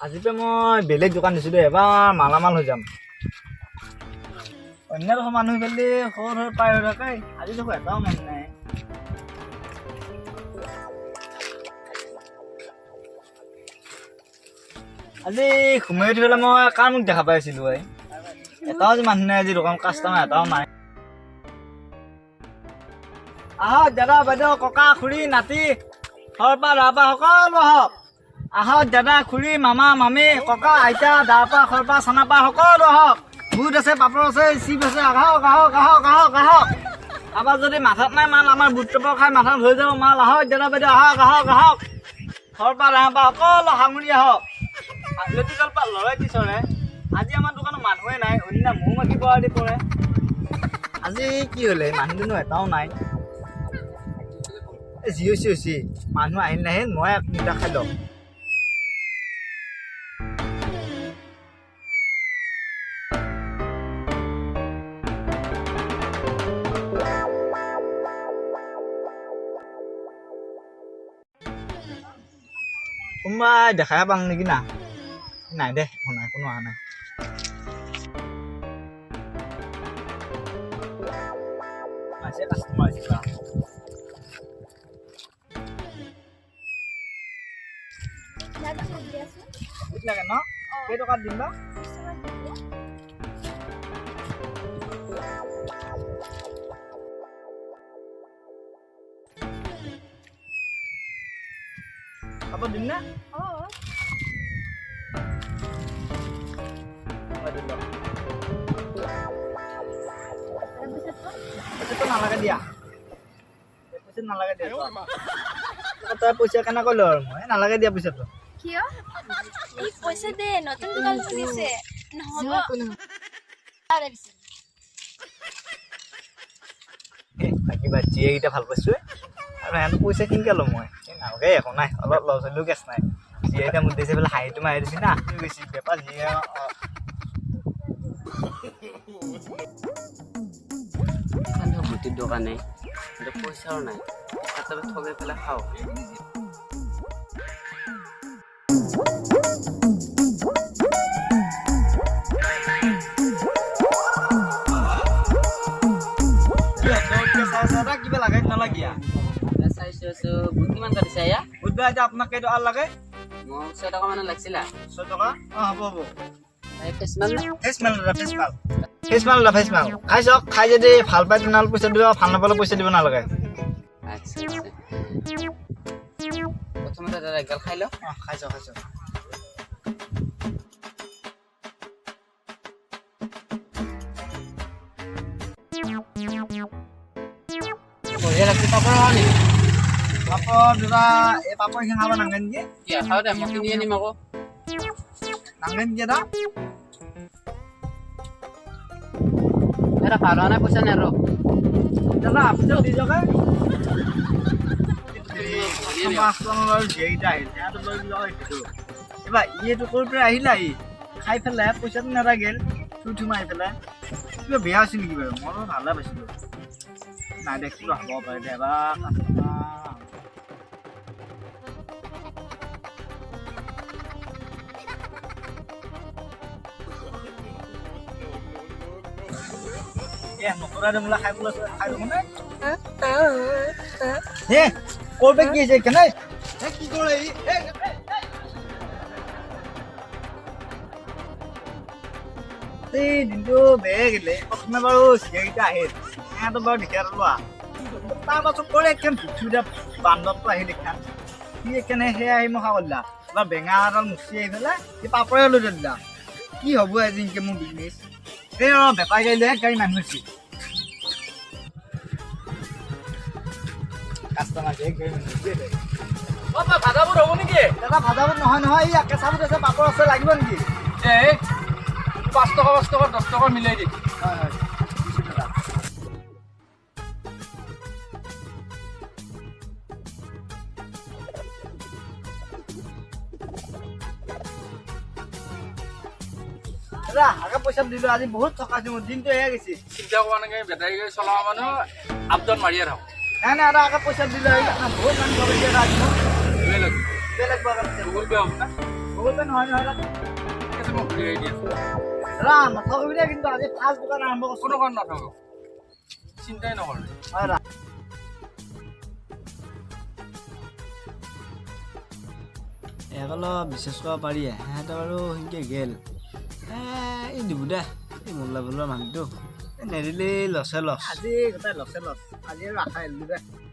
আজি পে মই বেলেগ দোকান দিছিলোঁ এবাৰ মালামাল হৈ যাম অন্য দেখোন মানুহ পেলি সৰু পাৰ হৈ থাকে আজি দেখোন এটাও মানুহ নাই আজি সোমাই উঠি পেলাই মই কাৰ মোক দেখা পাই আছিলোঁ এটাও যে মানুহ নাই আজি দোকান কাষ্টমাৰ এটাও নাই আহক দাদা বাইদেউ ককা খুৰী নাতি ঘৰৰ পৰা দাৰ পৰা সকলো আহক আহক দাদা খুৰী মামা মামী ককা আইতা দাৰ পৰা ঘৰৰ পৰা চানা পৰা সকলো আহক বুট আছে পাপৰ আছে চিপ আছে আহক আহক আহক আহক আহক আবাৰ যদি মাথাত নাই মাল আমাৰ বুট পাপৰ খাই মাথাত হৈ যাব মাল আহক দাদা বাইদেউ আহক আহক আহক ঘৰৰ পৰা দাৰ পৰা সকলো সামৰি আহক ইলেক্ট্ৰিকেল পৰা লৰাই দিছৰে আজি আমাৰ দোকানত মানুহে নাই অন্য মৌ মাখি পৰাদি পৰে আজি কি হ'লে মানুহজনো এটাও নাই যি হৈছে মানুহ আহিল নাহে মই দুটা খাই লওঁ কোনোবাই দেখাই পাং নেকি না নাই দে নাই কোনো অহা নাই আছে কাষ্টমাৰ আছে লাগে ন কেই টকাত দিম বা হ'ব দিম না নালাগে দিয়া পইচা নালাগে দিয়া তই পইচা কেনেকৈ লওঁ আৰু মই নালাগে দিয়া পইচাটো কিয় এই পইচা দে নতুন দোকান খুলিছে নহব আরে বিছে কিবা যিয়েইটা ভাল পাইছো আৰু হেনো পইচা কিনকে ল'ম মই নালাগে একো নাই অলপ লছ হ'লেও কেছ নাই যিয়েইটা মোক দিছে বোলে হাঁহিটো মাৰি দিছি না বেছি বেপাৰ যিয়ে ভুটিৰ দোকানে পইচাও নাই তবে ঠগে পেলাই খাওঁ কিবা লাগে নালাগিয়া চাইছো বুট কিমান কাটিছে এয়া বুধবাৰ আজি আপোনাক কেই টকা লাগে মোক 6 টকা মান লাগিছিলা 6 টকা হ'ব হ'ব ফেচমাল খাই চাওক খাই যদি ভাল পাই তেনেহ'লে পইচা দিব ভাল নাপালে পইচা দিব নালাগে আচ্ছা প্ৰথমতে দাদা একগাল খাই লওঁ খাই চাওক বঢ়িয়া লাগছে পাপৰ খাওঁ নেকি পাপৰ দাদা এই পাপৰ এইখিনি খাব নাংগে নেকি খাওঁ দে মই কিনি আনিম আকৌ নাংগে নেকি দাদা এটা ভাল হোৱা নাই পইচা নাই আৰু দাদা আপুনি দি যাওক এইবাৰ ইয়েটো ক'ৰ পৰা আহিলা খাই পেলাই পইচাটো নালাগিল থু মাৰি পেলাই কিবা বেয়া আছিল নেকি বাৰু মই ভালে পাইছিলোঁ নাই দে কিবা হ'ব পাৰে দে এবাৰ নকৰা মোলা খাই পেলাই খাই দিব নে হে ক'ৰ কি হৈছে কেনে কি কৰে এই দিনটো বেয়া গেলে প্ৰথমে বাৰু চিৰিয়াকেইটা আহিল সিহঁতৰ বাৰু দেখি লোৱা তাৰপাছত কৰে একদম ভিতৰতে বান্দৰটো আহিল এখান সি একেনে সেয়া আহি মই খাবলা এবাৰ বেঙা এডাল মুচি আহি পেলাই সি পাপৰে লৈ দিলা কি হ'ব আজি এনেকৈ মোৰ বিজনেছ এই বেপাৰী গাড়ী গাড়ী মানুহ হৈছে কাষ্টমাৰ ভাজাবোৰ হ'ব নেকি দাদা ভাজাবোৰ নহয় এই কেঁচা বুট আছে পাপৰ আছে লাগিব নেকি 5 টকা 10 টকা মিলাই দিম হয় দাদা আগে পইচা দিলো আজি বহুত ঠকাইছো মোৰ দিনটো এয়া গৈছে চিন্তা কৰা নাগে বেটাৰী গাড়ী চলোৱা মানুহ আপডাউন মাৰিয়ে থাকক নাই দাদা আগে পইচা দিলো বহুত মানুহ বেলেগ গুগল পে' হ'ব না গুগল পে নহয় নহয় ঠিক আছে মই ঘূৰি আহি দি আছোঁ দাদা নথকিবি দেই কিন্তু আজি ফাৰ্ষ্ট দোকান আৰম্ভ কৰিছোঁ কোনো কাৰণ নাথাকক চিন্তাই নকৰে হয় দাদা ইয়াক অলপ বিশেষ কৰিব পাৰি সিহঁতে বাৰু সেনেকৈ গেল এই দিব দে এই মোল্লা বোলোৱা মানুহটো নেৰিলেই লছে লছ আজি গোটাই লছে লছ আজি আৰু আশা এৰিলোঁ দে